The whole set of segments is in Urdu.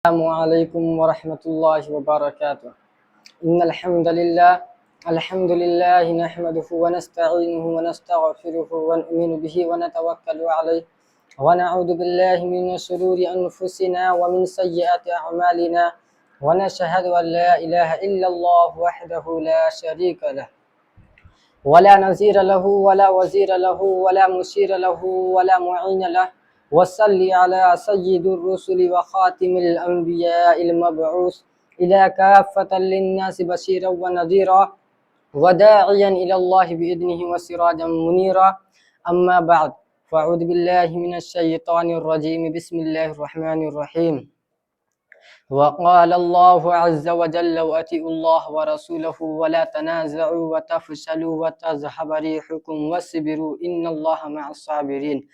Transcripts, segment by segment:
السلام علیکم ورحمۃ اللہ وبرکاتہ ان الحمد للہ نحمده ونستعینه ونستغفره ونؤمن به ونتوکل علیہ ونعوذ باللہ من شرور انفسنا ومن سیئات اعمالنا ونشهد ان لا الہ الا اللہ وحده لا شریک له ولا نظیر له ولا وزیر له ولا مشیر له ولا معین له وصلی علی سید الرسل وخاتم الانبیاء المبعوث الى کافة للناس بشیرا ونذیرا وداعیا الى اللہ بإذنہ وسراجا منیرا اما بعد فاعوذ باللہ من الشیطان الرجیم بسم اللہ الرحمن الرحیم وقال اللہ عز وجل وأطیعوا اللہ ورسولہ ولا تنازعوا وتفشلوا وتذهب ريحكم واصبروا ان اللہ مع الصابرین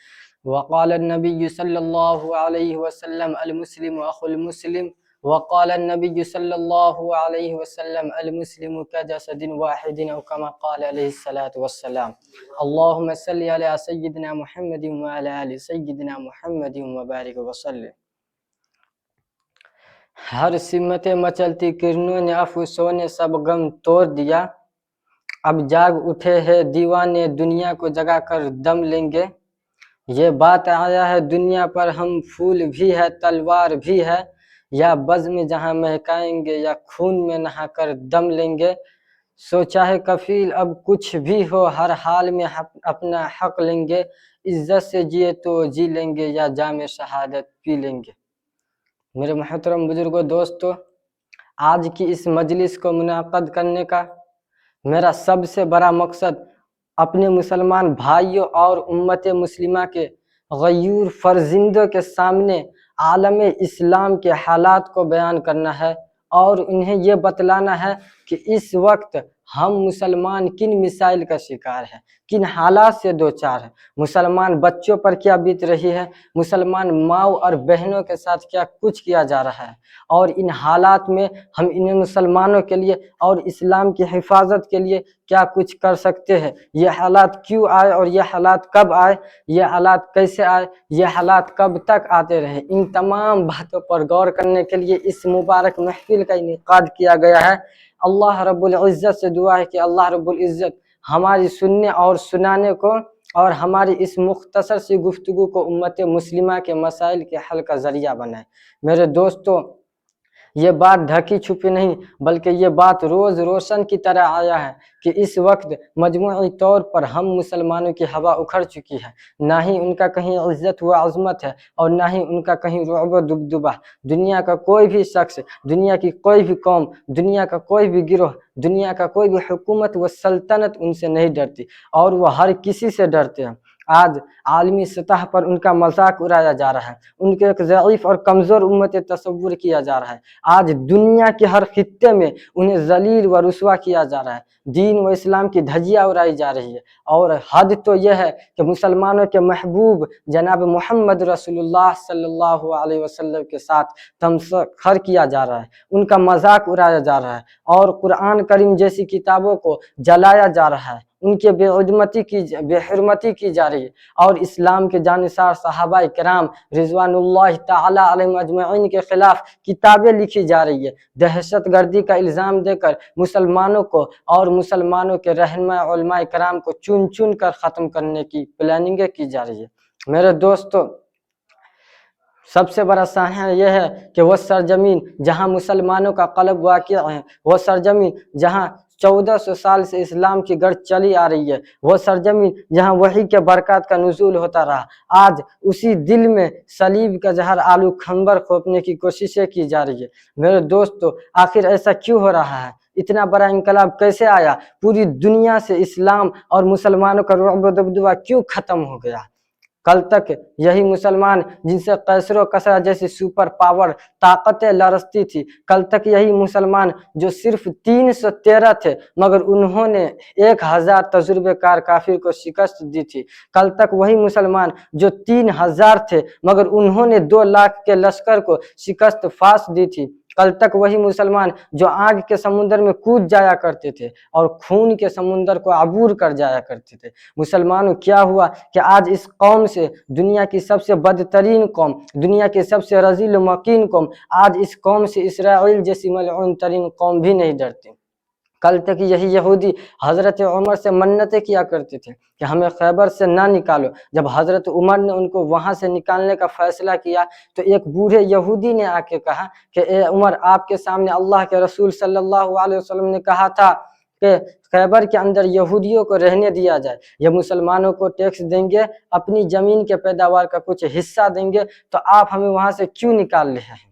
وقال النبی صلی اللہ علیہ وسلم المسلم اخو المسلم وقال النبی صلی اللہ علیہ وسلم المسلم كجسد واحد او كما قال علیہ الصلاة والسلام اللہم صلی علی سیدنا محمد وعلی آل سیدنا محمد وبارک وسلم۔ ہر سمت مچلتی کرنوں نے افسوں نے سب غم توڑ دیا، اب جاگ اٹھے ہیں دیوانے دنیا کو جگا کر دم لیں گے۔ یہ بات آیا ہے دنیا پر ہم پھول بھی ہے تلوار بھی ہے، یا بزم جہاں مہکائیں گے یا خون میں نہا کر دم لیں گے۔ سوچا ہے کفیل اب کچھ بھی ہو ہر حال میں اپنا حق لیں گے، عزت سے جیے تو جی لیں گے یا جام شہادت پی لیں گے۔ میرے محترم بزرگوں دوستو، آج کی اس مجلس کو منعقد کرنے کا میرا سب سے بڑا مقصد اپنے مسلمان بھائیوں اور امت مسلمہ کے غیور فرزندوں کے سامنے عالم اسلام کے حالات کو بیان کرنا ہے اور انہیں یہ بتلانا ہے کہ اس وقت ہم مسلمان کن مسائل کا شکار ہیں، کن حالات سے دوچار ہیں، مسلمان بچوں پر کیا بیت رہی ہے، مسلمان ماؤں اور بہنوں کے ساتھ کیا کچھ کیا جا رہا ہے، اور ان حالات میں ہم ان مسلمانوں کے لیے اور اسلام کی حفاظت کے لیے کیا کچھ کر سکتے ہیں۔ یہ حالات کیوں آئے اور یہ حالات کب آئے، یہ حالات کیسے آئے، یہ حالات کب تک آتے رہے، ان تمام باتوں پر غور کرنے کے لیے اس مبارک محفل کا انعقاد کیا گیا ہے۔ اللہ رب العزت سے دعا ہے کہ اللہ رب العزت ہماری سننے اور سنانے کو اور ہماری اس مختصر سی گفتگو کو امت مسلمہ کے مسائل کے حل کا ذریعہ بنائے۔ میرے دوستو، یہ بات ڈھکی چھپی نہیں بلکہ یہ بات روز روشن کی طرح آیا ہے کہ اس وقت مجموعی طور پر ہم مسلمانوں کی ہوا اکھڑ چکی ہے، نہ ہی ان کا کہیں عزت و عظمت ہے اور نہ ہی ان کا کہیں رعب و دبدبہ۔ دنیا کا کوئی بھی شخص، دنیا کی کوئی بھی قوم، دنیا کا کوئی بھی گروہ، دنیا کا کوئی بھی حکومت و سلطنت ان سے نہیں ڈرتی اور وہ ہر کسی سے ڈرتے ہیں۔ آج عالمی سطح پر ان کا مذاق اڑایا جا رہا ہے، ان کے ایک ضعیف اور کمزور امت تصور کیا جا رہا ہے۔ آج دنیا کے ہر خطے میں انہیں ذلیل و رسوا کیا جا رہا ہے، دین و اسلام کی دھجیاں اڑائی جا رہی ہے، اور حد تو یہ ہے کہ مسلمانوں کے محبوب جناب محمد رسول اللہ صلی اللہ علیہ وسلم کے ساتھ تمسخر کیا جا رہا ہے، ان کا مذاق اڑایا جا رہا ہے، اور قرآن کریم جیسی کتابوں کو جلایا جا رہا ہے، ان کے بے حرمتی کی جا رہی ہے، اور اسلام کے جانثار صحابہ کرام رضوان اللہ تعالی علیہم اجمعین کے خلاف کتابیں لکھی جا رہی ہے، دہشت گردی کا الزام دے کر مسلمانوں کو اور مسلمانوں کے رہنما علماء کرام کو چن چن کر ختم کرنے کی پلاننگیں کی جا رہی ہے۔ میرے دوستو، سب سے بڑا سانحہ یہ ہے کہ وہ سرزمین جہاں مسلمانوں کا قلب واقع ہے، وہ سرزمین جہاں 1400 سال سے اسلام کی گرد چلی آ رہی ہے، وہ سرزمین جہاں وحی کے برکات کا نزول ہوتا رہا، آج اسی دل میں صلیب کا زہر آلو کھنبر کھوپنے کی کوششیں کی جا رہی ہے۔ میرے دوستو، آخر ایسا کیوں ہو رہا ہے؟ اتنا بڑا انقلاب کیسے آیا؟ پوری دنیا سے اسلام اور مسلمانوں کا رعب و دبدبہ کیوں ختم ہو گیا؟ کل تک یہی مسلمان جن سے قیصر و کسریٰ جیسی سپر پاور طاقتیں لرزتی تھی، کل تک یہی مسلمان جو صرف 313 تھے مگر انہوں نے 1000 تجربے کار کافر کو شکست دی تھی، کل تک وہی مسلمان جو 3000 تھے مگر انہوں نے 2 لاکھ کے لشکر کو شکست فاش دی تھی، کل تک وہی مسلمان جو آگ کے سمندر میں کود جایا کرتے تھے اور خون کے سمندر کو عبور کر جایا کرتے تھے۔ مسلمانوں کیا ہوا کہ آج اس قوم سے، دنیا کی سب سے بدترین قوم، دنیا کی سب سے رذیل و مکین قوم، آج اس قوم سے اسرائیل جیسی ملعون ترین قوم بھی نہیں ڈرتی۔ کل تک یہی یہودی حضرت عمر سے منتیں کیا کرتے تھے کہ ہمیں خیبر سے نہ نکالو۔ جب حضرت عمر نے ان کو وہاں سے نکالنے کا فیصلہ کیا تو ایک بوڑھے یہودی نے آ کے کہا کہ اے عمر، آپ کے سامنے اللہ کے رسول صلی اللہ علیہ وسلم نے کہا تھا کہ خیبر کے اندر یہودیوں کو رہنے دیا جائے، یہ مسلمانوں کو ٹیکس دیں گے، اپنی زمین کے پیداوار کا کچھ حصہ دیں گے، تو آپ ہمیں وہاں سے کیوں نکال رہے ہیں؟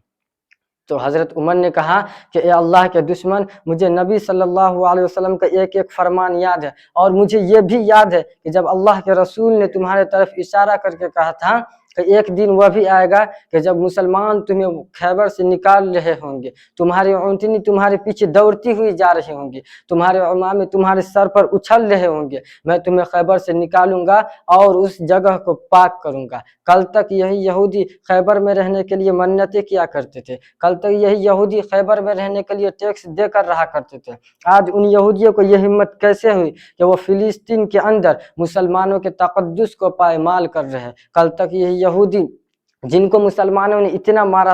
تو حضرت عمر نے کہا کہ اے اللہ کے دشمن، مجھے نبی صلی اللہ علیہ وسلم کا ایک ایک فرمان یاد ہے، اور مجھے یہ بھی یاد ہے کہ جب اللہ کے رسول نے تمہارے طرف اشارہ کر کے کہا تھا کہ ایک دن وہ بھی آئے گا کہ جب مسلمان تمہیں خیبر سے نکال رہے ہوں گے، تمہاری اونٹنی تمہارے پیچھے دوڑتی ہوئی جا رہی ہوں گی، تمہارے عمامے تمہارے سر پر اچھل رہے ہوں گے، میں تمہیں خیبر سے نکالوں گا اور اس جگہ کو پاک کروں گا۔ کل تک یہی یہودی خیبر میں رہنے کے لیے منتیں کیا کرتے تھے، کل تک یہی یہودی خیبر میں رہنے کے لیے ٹیکس دے کر رہا کرتے تھے۔ آج ان یہودیوں کو یہ ہمت کیسے ہوئی کہ وہ فلسطین کے اندر مسلمانوں کے تقدس کو پائمال کر رہے ہیں؟ کل تک یہی یہودی جن کو مسلمانوں نے اتنا مارا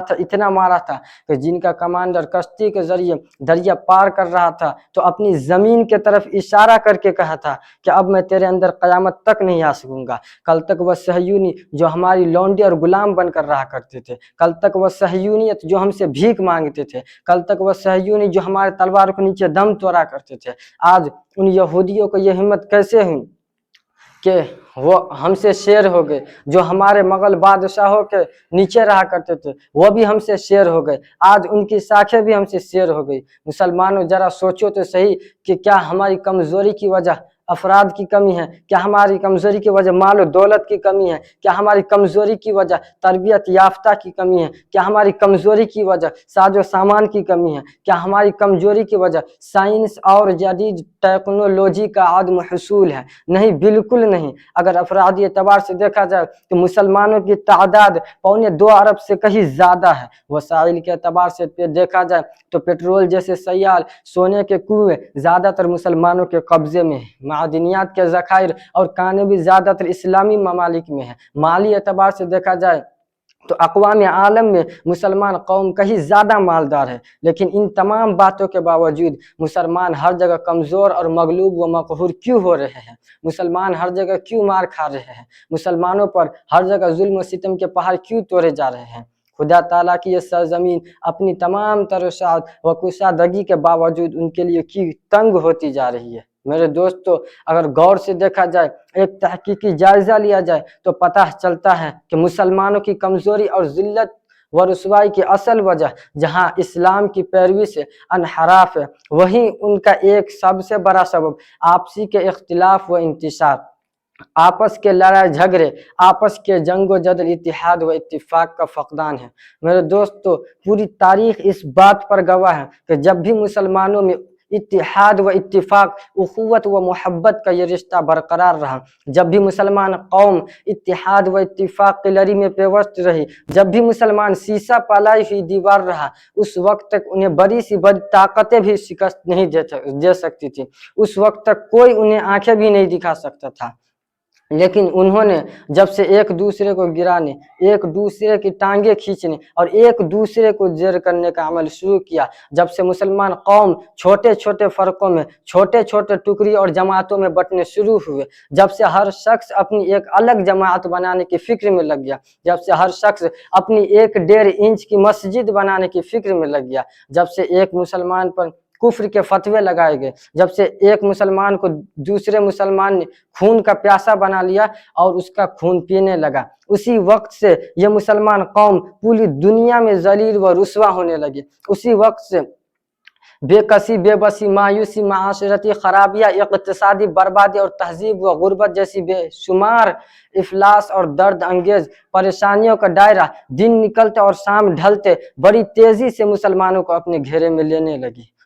تھا کہ جن کا کمانڈر کشتی کے ذریعے دریا پار کر رہا تھا تو اپنی زمین کے طرف اشارہ کر کے کہا تھا کہ اب میں تیرے اندر قیامت تک نہیں آ سکوں گا۔ کل تک وہ صہیونی جو ہماری لونڈی اور غلام بن کر رہا کرتے تھے، کل تک وہ صہیونیت جو ہم سے بھیک مانگتے تھے، کل تک وہ صہیونی جو ہمارے تلوار کو نیچے دم توڑا کرتے تھے، آج ان یہودیوں کو یہ ہمت کیسے ہوئی کہ وہ ہم سے شیر ہو گئے؟ جو ہمارے مغل بادشاہوں کے نیچے رہا کرتے تھے وہ بھی ہم سے شیر ہو گئے، آج ان کی ساکھیں بھی ہم سے شیر ہو گئی۔ مسلمانوں ذرا سوچو تو صحیح کہ کیا ہماری کمزوری کی وجہ افراد کی کمی ہے؟ کیا ہماری کمزوری کی وجہ مال و دولت کی کمی ہے؟ کیا ہماری کمزوری کی وجہ تربیت یافتہ کی کمی ہے؟ کیا ہماری کمزوری کی وجہ ساز و سامان کی کمی ہے؟ کیا ہماری کمزوری کی وجہ سائنس اور جدید ٹیکنالوجی کا عدم حصول ہے؟ نہیں، بالکل نہیں۔ اگر افرادی اعتبار سے دیکھا جائے تو مسلمانوں کی تعداد 2.25 ارب سے کہیں زیادہ ہے۔ وسائل کے اعتبار سے دیکھا جائے تو پیٹرول جیسے سیال، سونے کے کنویں زیادہ تر مسلمانوں کے قبضے میں ہیں، معدنیات کے ذخائر اور کانیں بھی زیادہ تر اسلامی ممالک میں ہیں۔ مالی اعتبار سے دیکھا جائے تو اقوام عالم میں مسلمان قوم کہیں زیادہ مالدار ہے، لیکن ان تمام باتوں کے باوجود مسلمان ہر جگہ کمزور اور مغلوب و مقہور کیوں ہو رہے ہیں؟ مسلمان ہر جگہ کیوں مار کھا رہے ہیں؟ مسلمانوں پر ہر جگہ ظلم و ستم کے پہاڑ کیوں توڑے جا رہے ہیں؟ خدا تعالیٰ کی یہ سرزمین اپنی تمام ترشات و کشادگی کے باوجود ان کے لیے کیوں تنگ ہوتی جا رہی ہے؟ میرے دوستو، اگر غور سے دیکھا جائے، ایک تحقیقی جائزہ لیا جائے تو پتہ چلتا ہے کہ مسلمانوں کی کمزوری اور ذلت و رسوائی کی اصل وجہ جہاں اسلام کی پیروی سے انحراف ہے، وہیں ان کا ایک سب سے بڑا سبب آپسی کے اختلاف و انتشار، آپس کے لڑائی جھگڑے، آپس کے جنگ و جدل، اتحاد و اتفاق کا فقدان ہے۔ میرے دوستو، پوری تاریخ اس بات پر گواہ ہے کہ جب بھی مسلمانوں میں اتحاد و اتفاق، اخوت و محبت کا یہ رشتہ برقرار رہا، جب بھی مسلمان قوم اتحاد و اتفاق کی لڑی میں پیوست رہی، جب بھی مسلمان سیسہ پالائی ہوئی دیوار رہا، اس وقت تک انہیں بڑی سی بڑی طاقتیں بھی شکست نہیں دے سکتی تھی، اس وقت تک کوئی انہیں آنکھیں بھی نہیں دکھا سکتا تھا۔ لیکن انہوں نے جب سے ایک دوسرے کو گرانے، ایک دوسرے کی ٹانگیں کھینچنے اور ایک دوسرے کو زیر کرنے کا عمل شروع کیا، جب سے مسلمان قوم چھوٹے چھوٹے فرقوں میں، چھوٹے چھوٹے ٹکڑی اور جماعتوں میں بٹنے شروع ہوئے، جب سے ہر شخص اپنی ایک الگ جماعت بنانے کی فکر میں لگ گیا، جب سے ہر شخص اپنی 1.5 انچ کی مسجد بنانے کی فکر میں لگ گیا، جب سے ایک مسلمان پر کفر کے فتوے لگائے گئے، جب سے ایک مسلمان کو دوسرے مسلمان نے خون کا پیاسا بنا لیا اور اس کا خون پینے لگا، اسی وقت سے یہ مسلمان قوم پوری دنیا میں ذلیل و رسوا ہونے لگی۔ اسی وقت سے بے کسی، بے بسی، مایوسی، معاشرتی خرابیاں، اقتصادی بربادی اور تہذیب و غربت جیسی بے شمار افلاس اور درد انگیز پریشانیوں کا دائرہ دن نکلتے اور شام ڈھلتے بڑی تیزی سے مسلمانوں کو اپنے گھیرے میں لینے لگی۔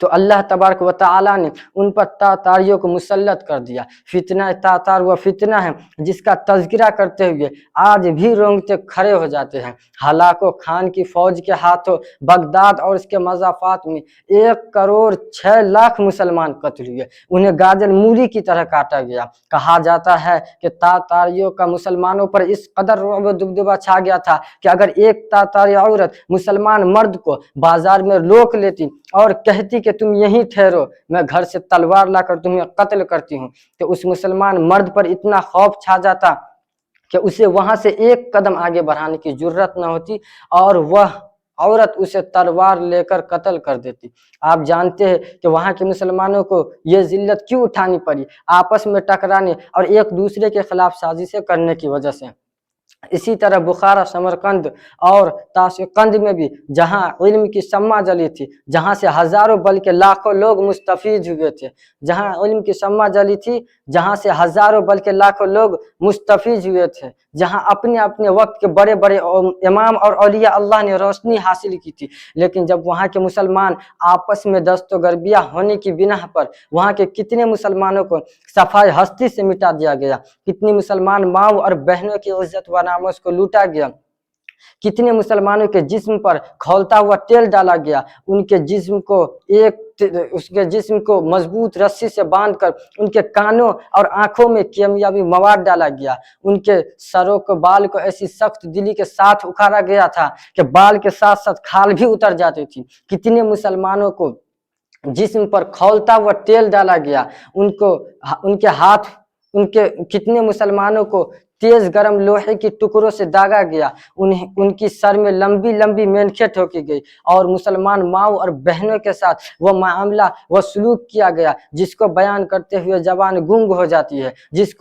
تو اللہ تبارک و تعالیٰ نے ان پر تاتاریوں کو مسلط کر دیا۔ فتنہ تاتار وہ فتنہ ہے جس کا تذکرہ کرتے ہوئے آج بھی رونگٹے کھڑے ہو جاتے ہیں۔ ہلاکو خان کی فوج کے ہاتھوں بغداد اور اس کے مضافات میں 1,06,00,000 مسلمان قتل ہوئے، انہیں گاجر مولی کی طرح کاٹا گیا۔ کہا جاتا ہے کہ تاتاریوں کا مسلمانوں پر اس قدر رعب و دبدبہ چھا گیا تھا کہ اگر ایک تاتاری عورت مسلمان مرد کو بازار میں روک لیتی اور کہتی کہ تم یہیں ٹھہرو، میں گھر سے تلوار لا کر تمہیں قتل کرتی ہوں، تو اس مسلمان مرد پر اتنا خوف چھا جاتا کہ اسے وہاں سے ایک قدم آگے بڑھانے کی جرت نہ ہوتی اور وہ عورت اسے تلوار لے کر قتل کر دیتی۔ آپ جانتے ہیں کہ وہاں کے مسلمانوں کو یہ ذلت کیوں اٹھانی پڑی؟ آپس میں ٹکرانے اور ایک دوسرے کے خلاف سازشیں کرنے کی وجہ سے۔ اسی طرح بخارا، سمرقند اور تاشقند میں بھی جہاں علم کی شمع جلی تھی، جہاں سے ہزاروں بلکہ لاکھوں لوگ مستفید ہوئے تھے، جہاں علم کی شمع جلی تھی، جہاں سے ہزاروں بلکہ لاکھوں لوگ مستفید ہوئے تھے، جہاں اپنے اپنے وقت کے بڑے بڑے امام اور اولیاء اللہ نے روشنی حاصل کی تھی، لیکن جب وہاں کے مسلمان آپس میں دست و گربیاں ہونے کی بنا پر وہاں کے کتنے مسلمانوں کو صفائے ہستی سے مٹا دیا گیا، کتنی مسلمان ماؤں اور بہنوں کی عزت و ناموس کو لوٹا گیا، کتنے مسلمانوں کے جسم پر کھولتا ہوا تیل ڈالا گیا، ان کے جسم کو مضبوط رسی سے باندھ کر ان کے کانوں اور آنکھوں میں کیمیاوی مواد ڈالا گیا، ان کے سروں کو بال کو ایسی سخت دلی کے ساتھ اکھاڑا گیا تھا کہ بال کے ساتھ ساتھ کھال بھی اتر جاتی تھی، کتنے مسلمانوں کو جسم پر کھولتا ہوا تیل ڈالا گیا، کتنے مسلمانوں کو تیز گرم لوہے کی ٹکڑوں سے داغا گیا، ان کی سر میں لمبی لمبی مینکھیں ٹھوکی گئی اور مسلمان ماؤں اور بہنوں کے ساتھ وہ معاملہ وہ سلوک کیا گیا جس کو بیان کرتے ہوئے زبان گنگ ہو جاتی ہے، جس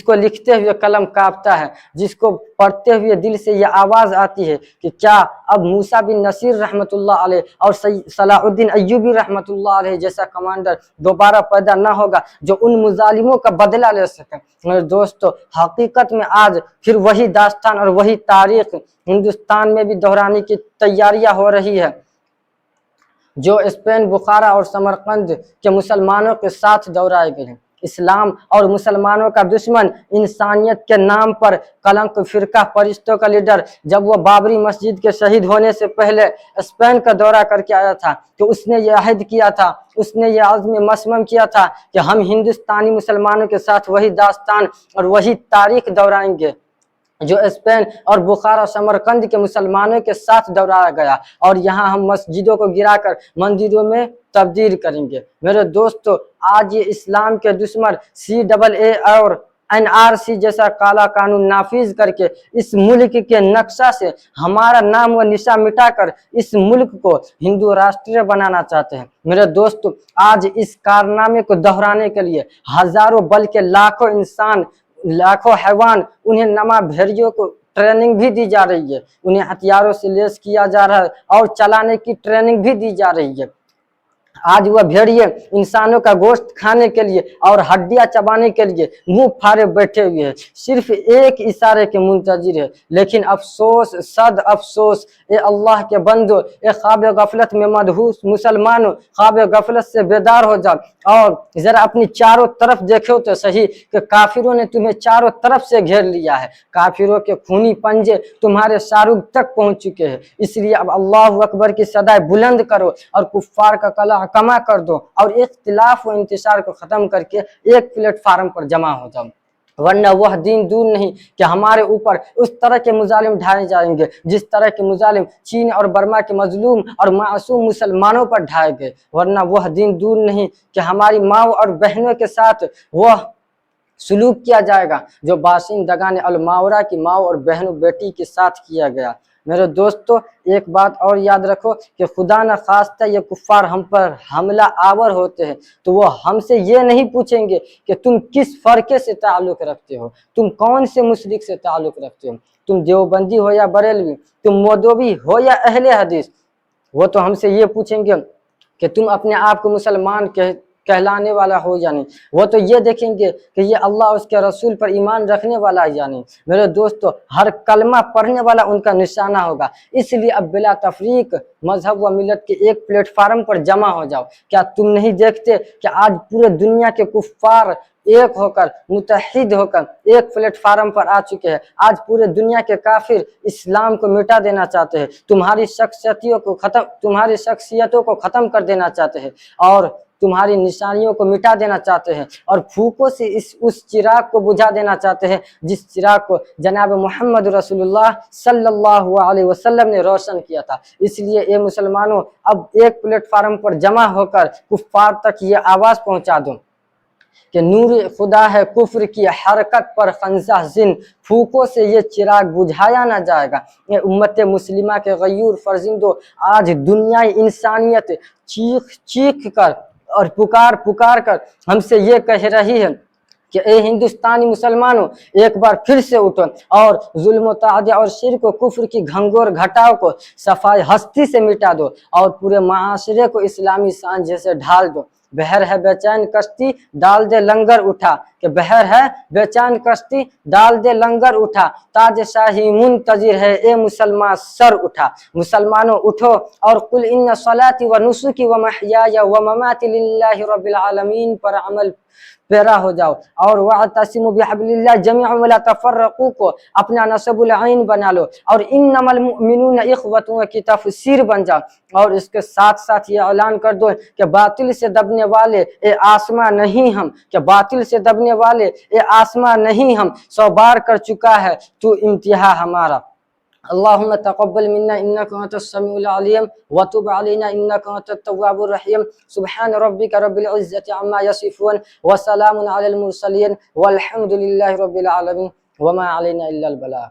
کو لکھتے ہوئے قلم کانپتا ہے، جس کو پڑھتے ہوئے دل سے یہ آواز آتی ہے کہ کیا اب موسیٰ بن نصیر رحمۃ اللہ علیہ اور صلاح الدین ایوبی رحمۃ اللہ علیہ جیسا کمانڈر دوبارہ پیدا نہ ہوگا جو ان مظالموں کا بدلہ لے سکے۔ میرے دوستو، حقیقت میں آج پھر وہی داستان اور وہی تاریخ ہندوستان میں بھی دہرانے کی تیاریاں ہو رہی ہے جو اسپین، بخارا اور سمرقند کے مسلمانوں کے ساتھ دہرائے گئے ہیں۔ اسلام اور مسلمانوں کا دشمن، انسانیت کے نام پر کلنک فرقہ پرستوں کا لیڈر، جب وہ بابری مسجد کے شہید ہونے سے پہلے اسپین کا دورہ کر کے آیا تھا تو اس نے یہ عہد کیا تھا، اس نے یہ عزم مصمم کیا تھا کہ ہم ہندوستانی مسلمانوں کے ساتھ وہی داستان اور وہی تاریخ دہرائیں گے جو اسپین اور بخارا سمرقند کے مسلمانوں کے ساتھ دہرایا گیا، اور یہاں ہم مسجدوں کو گرا کر مندروں میں تبدیل کریں گے۔ میرے دوستو، آج یہ اسلام کے دشمن CAA اور NRC جیسا کالا قانون نافذ کر کے اس ملک کے نقشہ سے ہمارا نام و نشان مٹا کر اس ملک کو ہندو راشٹر بنانا چاہتے ہیں۔ میرے دوستو، آج اس کارنامے کو دہرانے کے لیے ہزاروں بلکہ لاکھوں انسان، لاکھوں حیوان، انہیں نما بھیڑیوں کو ٹریننگ بھی دی جا رہی ہے، انہیں ہتھیاروں سے لیس کیا جا رہا ہے اور چلانے کی ٹریننگ بھی دی جا رہی ہے۔ آج وہ بھیڑیے انسانوں کا گوشت کھانے کے لیے اور ہڈیاں چبانے کے لیے منہ پھاڑے بیٹھے ہوئے ہیں، صرف ایک اشارے کے منتظر ہے۔ لیکن افسوس، صد افسوس، اے اللہ کے بندو، اے خواب غفلت میں مدہوس مسلمانوں، خواب غفلت سے بیدار ہو جاؤ اور ذرا اپنی چاروں طرف دیکھو تو صحیح کہ کافروں نے تمہیں چاروں طرف سے گھیر لیا ہے، کافروں کے خونی پنجے تمہارے شاروخ تک پہنچ چکے ہیں۔ اس لیے اب اللہ اکبر کی صدائے بلند کرو اور کفار کا کلہ کما کر دو اور اختلاف و انتشار کو ختم کر کے ایک پلیٹ فارم پر جمع ہو جاؤ، ورنہ وہ دن دور نہیں کہ ہمارے اوپر اس طرح کے مظالم ڈھائے جائیں گے جس طرح کے مظالم چین اور برما کے مظلوم اور معصوم مسلمانوں پر ڈھائے گئے، ورنہ وہ دن دور نہیں کہ ہماری ماؤں اور بہنوں کے ساتھ وہ سلوک کیا جائے گا جو باشندگان الماورا کی ماؤں اور بہنوں بیٹی کے ساتھ کیا گیا۔ میرے دوستو، ایک بات اور یاد رکھو کہ خدا نہ خواستہ یہ کفار ہم پر حملہ آور ہوتے ہیں تو وہ ہم سے یہ نہیں پوچھیں گے کہ تم کس فرقے سے تعلق رکھتے ہو، تم کون سے مشرک سے تعلق رکھتے ہو، تم دیوبندی ہو یا بریلوی، تم مودودی ہو یا اہل حدیث۔ وہ تو ہم سے یہ پوچھیں گے کہ تم اپنے آپ کو مسلمان کہلانے والا ہو یا نہیں، وہ تو یہ دیکھیں گے کہ یہ اللہ اس کے رسول پر ایمان رکھنے والا ہے یا نہیں۔ میرے دوستو، ہر کلمہ پڑھنے والا ان کا نشانہ ہوگا۔ اس لیے اب بلا تفریق مذہب و ملت کے ایک پلیٹ فارم پر جمع ہو جاؤ۔ کیا تم نہیں دیکھتے کہ آج پورے دنیا کے کفار ایک ہو کر، متحد ہو کر ایک پلیٹ فارم پر آ چکے ہیں؟ آج پورے دنیا کے کافر اسلام کو مٹا دینا چاہتے ہیں، تمہاری شخصیتوں کو ختم کر دینا چاہتے ہیں، اور تمہاری نشانیوں کو مٹا دینا چاہتے ہیں، اور پھوکوں سے اس چراغ کو بجھا دینا چاہتے ہیں جس چراغ کو جناب محمد رسول اللہ صلی اللہ علیہ وسلم نے روشن کیا تھا۔ اس لیے اے مسلمانوں، اب ایک پلیٹ فارم پر جمع ہو کر کفار تک یہ آواز پہنچا دو کہ نور خدا ہے کفر کی حرکت پر خنزہ زن، پھوکوں سے یہ چراغ بجھایا نہ جائے گا۔ یہ امت مسلمہ کے غیور فرزندوں، آج دنیا انسانیت چیخ چیخ کر اور پکار کر ہم سے یہ کہہ رہی ہے کہ اے ہندوستانی مسلمانوں، ایک بار پھر سے اٹھو اور ظلم و تعدی اور شرک و کفر کی گھنگور گھٹاؤ کو صفائی ہستی سے مٹا دو، اور پورے معاشرے کو اسلامی سانجھے سے ڈھال دو۔ بحر ہے بے چین کشتی ڈال دے لنگر اٹھا، کہ بحر ہے بے چین کشتی ڈال دے لنگر اٹھا، تاج شاہی منتظر ہے اے مسلمان سر اٹھا۔ مسلمانوں اٹھو اور قل ان صلاتی و نسکی و محیای و مماتی للہ رب العالمین پر عمل پیرا ہو جاؤ، اور وَاعْتَصِمُوا بِحَبْلِ اللَّهِ جَمِيعًا وَلَا تَفَرَّقُوا کو اپنا نصب العین بنا لو، اور انما المؤمنون اخوۃ کی تفسیر بن جاؤ، اور اس کے ساتھ ساتھ یہ اعلان کر دو کہ باطل سے دبنے والے اے آسماں نہیں ہم، کہ باطل سے دبنے والے اے آسماں نہیں ہم، 100 بار کر چکا ہے تو امتحا ہمارا۔ اللهم تقبل منا انك انت السميع العليم وتب علينا انك انت التواب الرحيم سبحان ربك رب العزة عما يصفون وسلام على المرسلين والحمد لله رب العالمين وما علينا الا البلاغ۔